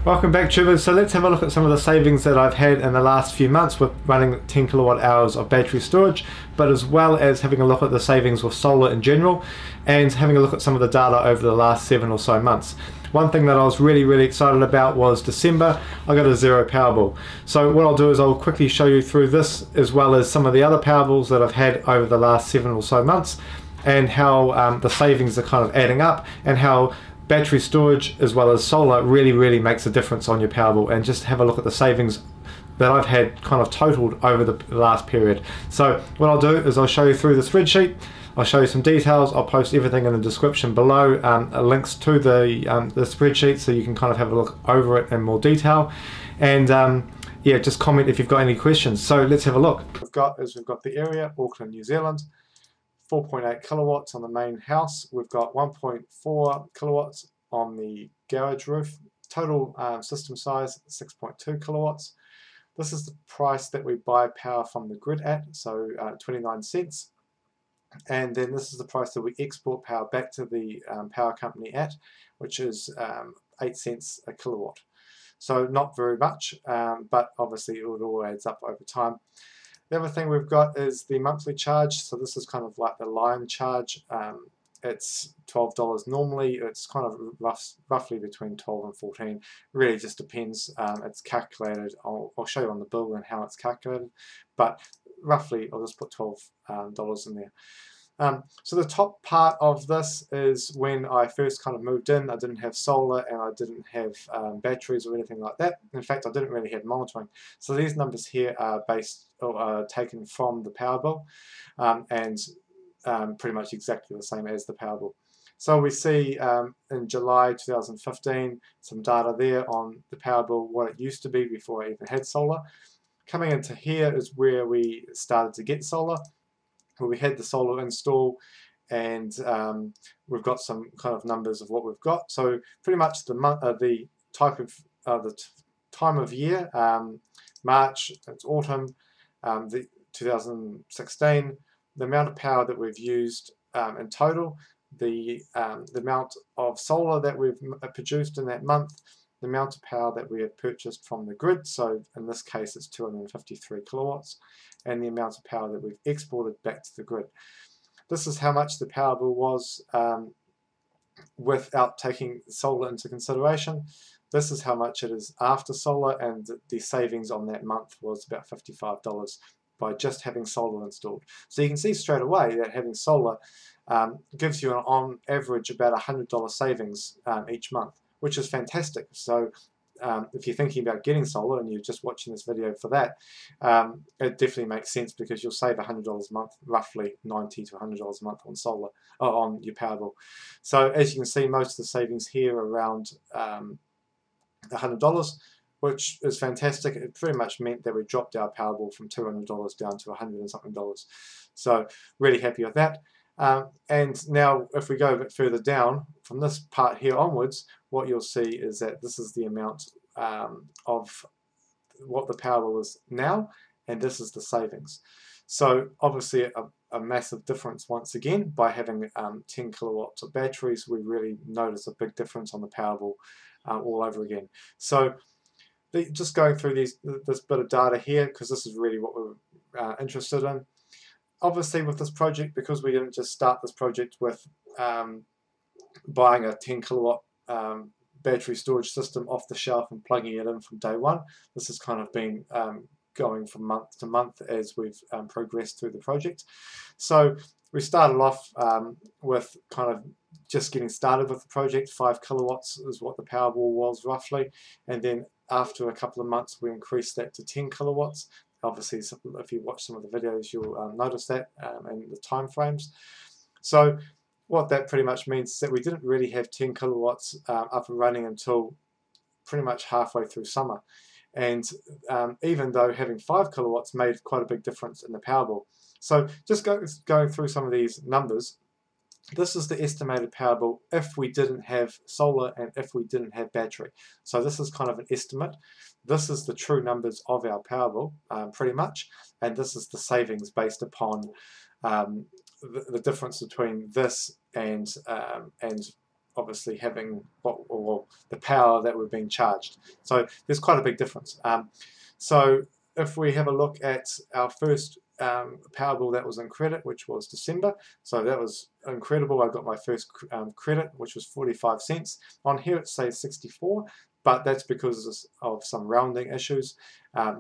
Welcome back, tubers. So let's have a look at some of the savings that I've had in the last few months with running 10 kilowatt hours of battery storage, but as well as having a look at the savings with solar in general and having a look at some of the data over the last 7 or so months. One thing that I was really excited about was December. I got a zero Powerball. So what I'll do is I'll quickly show you through this as well as some of the other Powerballs that I've had over the last 7 or so months and how the savings are kind of adding up and how battery storage as well as solar really makes a difference on your Powerball, and just have a look at the savings that I've had kind of totaled over the last period. So what I'll do is I'll show you through the spreadsheet, I'll show you some details, I'll post everything in the description below, links to the spreadsheet so you can kind of have a look over it in more detail, and yeah, just comment if you've got any questions. So let's have a look. We've got the area, Auckland, New Zealand. 4.8 kilowatts on the main house. We've got 1.4 kilowatts on the garage roof. Total system size 6.2 kilowatts. This is the price that we buy power from the grid at, so 29 cents. And then this is the price that we export power back to the power company at, which is 8 cents a kilowatt. So not very much, but obviously it all adds up over time. The other thing we've got is the monthly charge. So this is kind of like the line charge. It's $12 normally. It's kind of roughly between 12 and 14. Really just depends. It's calculated. I'll show you on the bill and how it's calculated. But roughly, I'll just put $12 in there. So the top part of this is when I first kind of moved in. I didn't have solar and I didn't have batteries or anything like that. In fact, I didn't really have monitoring. So these numbers here are taken from the Powerwall and pretty much exactly the same as the Powerwall. So we see in July 2015 some data there on the Powerwall, what it used to be before I even had solar. Coming into here is where we started to get solar. Where we had the solar install, and we've got some kind of numbers of what we've got. So pretty much the time of year, March, it's autumn, the 2016, the amount of power that we've used in total, the amount of solar that we've produced in that month, the amount of power that we have purchased from the grid, so in this case it's 253 kilowatts, and the amount of power that we've exported back to the grid. This is how much the Powerwall was without taking solar into consideration. This is how much it is after solar, and the savings on that month was about $55 by just having solar installed. So you can see straight away that having solar gives you on average about $100 savings each month, which is fantastic. So if you're thinking about getting solar and you're just watching this video for that, it definitely makes sense because you'll save $100 a month, roughly $90 to $100 a month on solar, on your Powerwall. So as you can see, most of the savings here are around $100, which is fantastic. It pretty much meant that we dropped our Powerwall from $200 down to $100 and something. So really happy with that. And now if we go a bit further down from this part here onwards, what you'll see is that this is the amount of what the Powerwall is now, and this is the savings. So obviously a massive difference once again. By having 10 kilowatts of batteries, we really notice a big difference on the Powerwall all over again. So just going through this bit of data here, because this is really what we're interested in. Obviously with this project, because we didn't just start this project with buying a 10 kilowatt battery storage system off the shelf and plugging it in from day one, this has kind of been going from month to month as we've progressed through the project. So we started off with kind of just getting started with the project. 5 kilowatts is what the Powerwall was roughly, and then after a couple of months we increased that to 10 kilowatts. Obviously, if you watch some of the videos, you'll notice that and the time frames. So what that pretty much means is that we didn't really have 10 kilowatts up and running until pretty much halfway through summer. And even though having 5 kilowatts made quite a big difference in the Powerwall. So just going through some of these numbers, this is the estimated Powerwall if we didn't have solar and if we didn't have battery. So this is kind of an estimate. This is the true numbers of our Powerwall, pretty much, and this is the savings based upon the difference between this and obviously having or the power that we're being charged. So there's quite a big difference. So if we have a look at our first power bill that was in credit, which was December, so that was incredible. I got my first credit, which was 45 cents. On here it says 64, but that's because of some rounding issues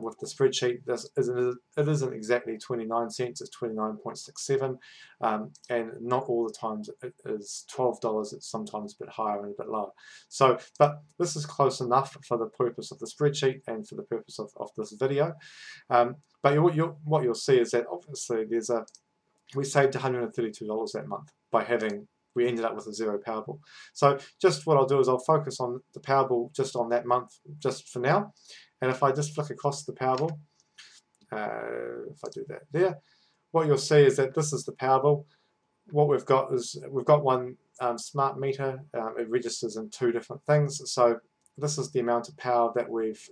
with the spreadsheet. It isn't exactly 29 cents, it's 29.67, and not all the times it is $12. It's sometimes a bit higher and a bit lower. So, but this is close enough for the purpose of the spreadsheet and for the purpose of this video. But what you'll see is that obviously we saved $132 that month by we ended up with a zero power bill. So just what I'll do is I'll focus on the power bill just on that month, just for now. And if I just flick across the power bill, if I do that there, what you'll see is that this is the power bill. What we've got is we've got one smart meter. It registers in two different things. So this is the amount of power that we've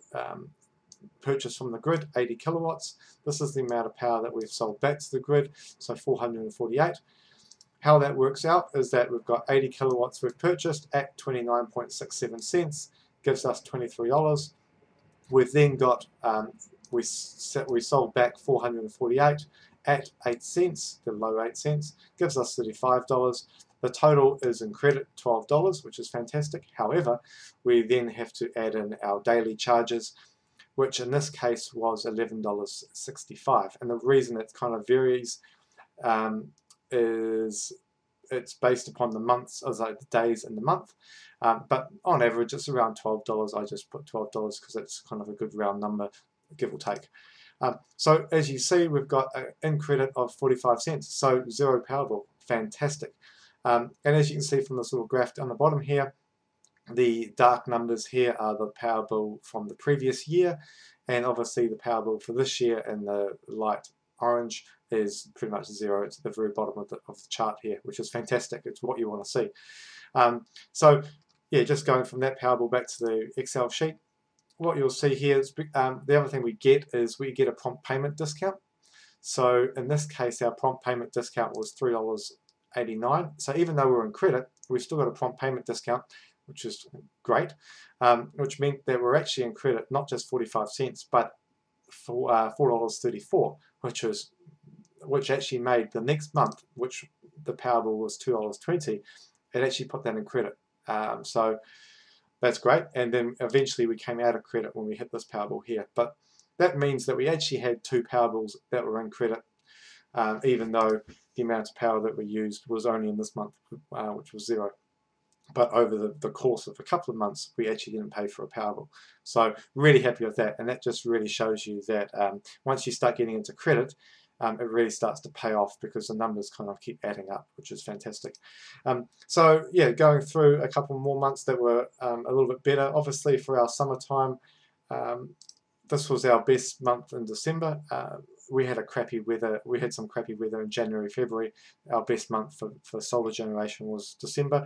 purchased from the grid, 80 kilowatts. This is the amount of power that we've sold back to the grid, so 448. How that works out is that we've got 80 kilowatts we've purchased at 29.67 cents, gives us $23. We've then got, we sold back 448 at 8 cents, the low 8 cents, gives us $35. The total is in credit $12, which is fantastic. However, we then have to add in our daily charges, which in this case was $11.65. And the reason it kind of varies is it's based upon the months, like the days in the month, but on average it's around $12. I just put $12 because it's kind of a good round number, give or take. So as you see, we've got an in credit of 45 cents, so zero power bill, fantastic. And as you can see from this little graph down the bottom here, the dark numbers here are the power bill from the previous year, and obviously the power bill for this year in the light orange is pretty much zero. It's at the very bottom of the chart here, which is fantastic. It's what you want to see. So yeah, just going from that power bill back to the Excel sheet, what you'll see here is the other thing we get is we get a prompt payment discount. So in this case, our prompt payment discount was $3.89. So even though we're in credit, we've still got a prompt payment discount, which is great, which meant that we're actually in credit not just 45 cents, but for $4.34, which actually made the next month, which the power bill was $2.20, it actually put that in credit. So that's great. And then eventually we came out of credit when we hit this power bill here. But that means that we actually had two power bills that were in credit, even though the amount of power that we used was only in this month, which was zero. But over the course of a couple of months, we actually didn't pay for a power bill. So really happy with that, and that just really shows you that once you start getting into credit, it really starts to pay off because the numbers kind of keep adding up, which is fantastic. So yeah, going through a couple more months that were a little bit better. Obviously for our summertime, this was our best month in December. We had some crappy weather in January, February. Our best month for solar generation was December.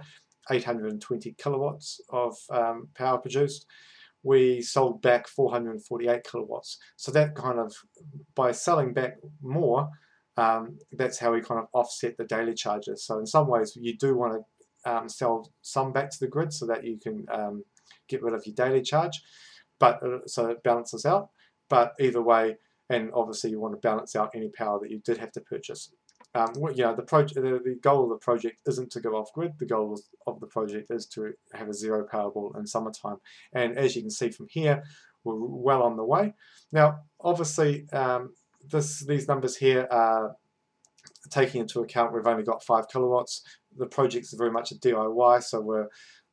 820 kilowatts of power produced. We sold back 448 kilowatts. So that kind of, by selling back more, that's how we kind of offset the daily charges. So in some ways you do want to sell some back to the grid so that you can get rid of your daily charge, but so it balances out. But either way, and obviously you want to balance out any power that you did have to purchase. The goal of the project isn't to go off grid. The goal of the project is to have a zero power bill in summertime. And as you can see from here, we're well on the way. Now, obviously, these numbers here are taking into account we've only got 5 kilowatts. The project's very much a DIY, so we're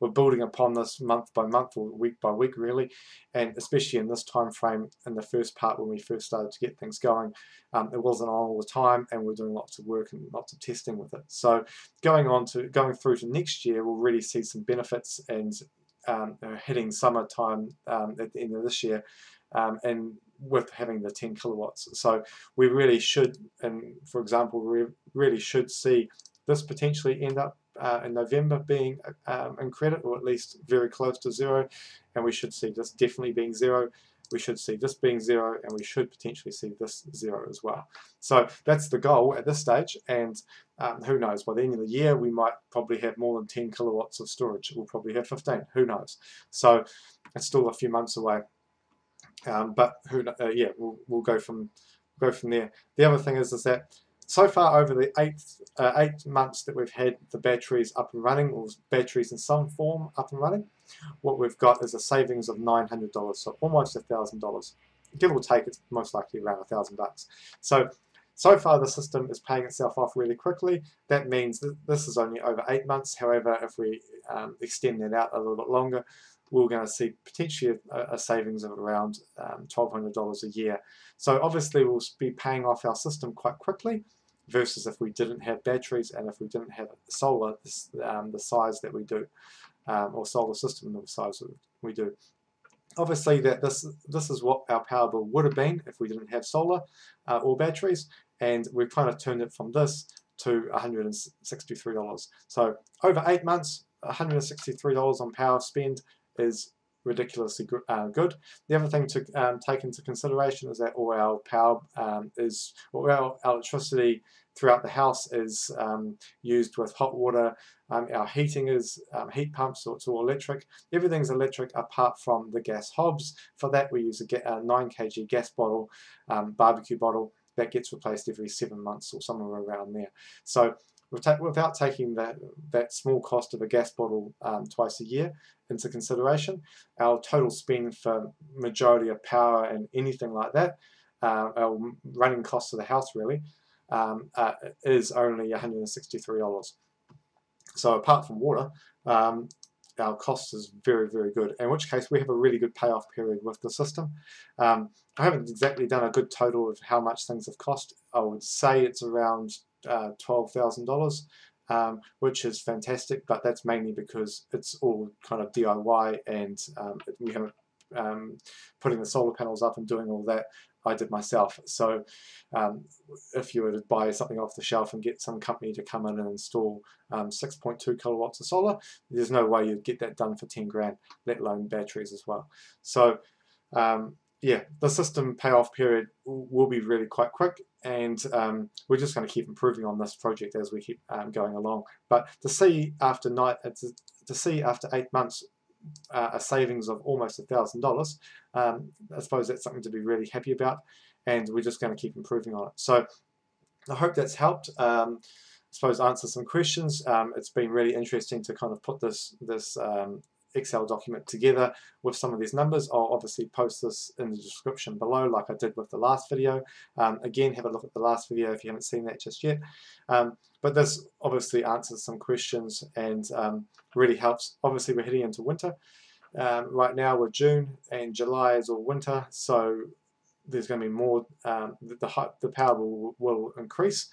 building upon this month by month or week by week really, and especially in this time frame in the first part when we first started to get things going, it wasn't on all the time, and we're doing lots of work and lots of testing with it. So going through to next year, we'll really see some benefits, and hitting summertime at the end of this year, and with having the 10 kilowatts. So we really should, and for example, we really should see this potentially end up in November being in credit, or at least very close to zero, and we should see this definitely being zero we should see this being 0, and we should potentially see this 0 as well. So that's the goal at this stage, and who knows, by the end of the year we might probably have more than 10 kilowatts of storage. We'll probably have 15, who knows. So it's still a few months away, but yeah, we'll go from there. The other thing is that so far over the 8 months that we've had the batteries up and running, or batteries in some form up and running, what we've got is a savings of $900, so almost $1,000. Give or take, it's most likely around $1,000. So far the system is paying itself off really quickly. That means that this is only over 8 months. However, if we extend that out a little bit longer, we're going to see potentially a savings of around $1,200 a year. So obviously we'll be paying off our system quite quickly, versus if we didn't have batteries and if we didn't have solar the size that we do, or solar system the size that we do. Obviously this is what our power bill would have been if we didn't have solar or batteries, and we've kind of turned it from this to $163. So over 8 months, $163 on power spend is ridiculously good. The other thing to take into consideration is that all our power all our electricity throughout the house is used with hot water. Our heating is heat pumps, so it's all electric. Everything's electric apart from the gas hobs. For that we use a 9 kg gas bottle, barbecue bottle, that gets replaced every 7 months or somewhere around there. So without taking that small cost of a gas bottle twice a year into consideration, our total spend for majority of power and anything like that, our running costs of the house really, is only $163. So apart from water, our cost is very, very good, in which case we have a really good payoff period with the system. I haven't exactly done a good total of how much things have cost. I would say it's around $12,000, which is fantastic, but that's mainly because it's all kind of DIY, and we haven't putting the solar panels up and doing all that I did myself. So if you were to buy something off the shelf and get some company to come in and install 6.2 kilowatts of solar, there's no way you'd get that done for 10 grand, let alone batteries as well. So yeah, the system payoff period will be really quite quick, and we're just going to keep improving on this project as we keep going along. But to see after 8 months a savings of almost $1,000, I suppose that's something to be really happy about, and we're just going to keep improving on it. So I hope that's helped. I suppose answer some questions. It's been really interesting to kind of put this Excel document together with some of these numbers. I'll obviously post this in the description below like I did with the last video. Again, have a look at the last video if you haven't seen that just yet. But this obviously answers some questions and really helps. Obviously we're heading into winter. Right now we're June, and July is all winter, so there's going to be more, the power will increase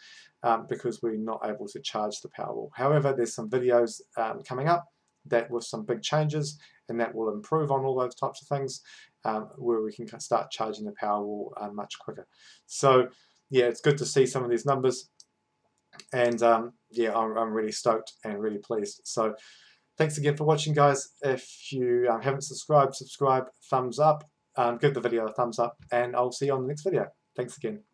because we're not able to charge the Powerwall. However, there's some videos coming up that with some big changes, and that will improve on all those types of things, where we can start charging the Powerwall much quicker. So yeah, it's good to see some of these numbers, and yeah, I'm really stoked and really pleased. So thanks again for watching, guys. If you haven't subscribed, subscribe, thumbs up, give the video a thumbs up, and I'll see you on the next video. Thanks again.